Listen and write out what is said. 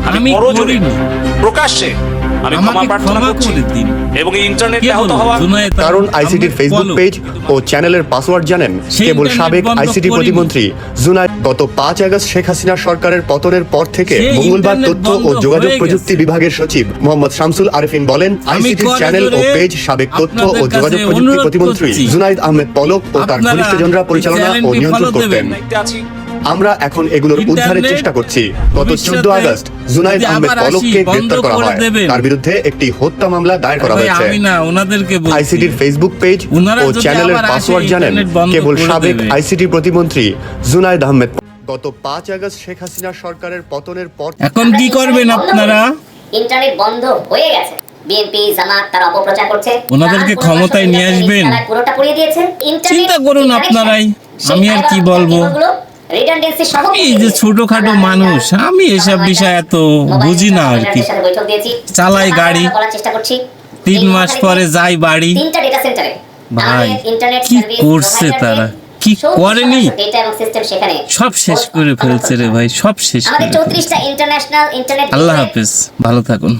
আমি করজোড়ে প্রকাশ্যে আমি ক্ষমা প্রার্থনা করছি এবং এই ইন্টারনেটে আহত হওয়া কারণ আইসিটির ফেসবুক পেজ ও চ্যানেলের পাসওয়ার্ড জানেন কেবল সাবেক আইসিটি প্রতিমন্ত্রী জুনায়েদ। গত 5 আগস্ট শেখ হাসিনা সরকারের পতনের পর থেকে মঙ্গলবার তথ্য ও যোগাযোগ প্রযুক্তি বিভাগের সচিব মোহাম্মদ শামসুল আরেফিন বলেন, আইসিটির চ্যানেল ও পেজ সাবেক তথ্য ও যোগাযোগ প্রযুক্তি প্রতিমন্ত্রী জুনায়েদ আহমেদ পলক ও তার ঘনিষ্ঠজনরা পরিচালনা ও নিয়ন্ত্রণ করতেন। আমরা এখন এগুলোর উদ্ধারের চেষ্টা করছি। গত 14 আগস্ট জুনায়েদ আহমেদ পলককে গ্রেফতার করা হয়। তার বিরুদ্ধে একটি হত্যা মামলা দায়ের করা হয়েছে। আইসিটির ফেসবুক পেজ ও চ্যানেলের পাসওয়ার্ড জানেন কেবল সাবেক আইসিটি প্রতিমন্ত্রী জুনায়েদ আহমেদ। গত 5 আগস্ট শেখ হাসিনা সরকারের পতনের পর এখন কি করবেন আপনারা? ইন্টারনেট বন্ধ হয়ে গেছে। বিএনপি জামাত তারা অপপ্রচার করছে, ওনাদেরকে ক্ষমতায় নিয়ে আসবেন, পুরোটা পুড়িয়ে দিয়েছে। চিন্তা করুন আপনারাই, আমি আর কি বলবো। এই যে ছোটখাটো মানুষ, আমি এসব বিষয় এত বুঝি না আর কি। চালাই গাড়ি, 3 মাস পরে যাই বাড়ি। ভাই কি করছে তারা, কি করেনি, সব শেষ করে ফেলছে রে ভাই, সব শেষ করে ফেলছে। আল্লাহ হাফেজ, ভালো থাকুন।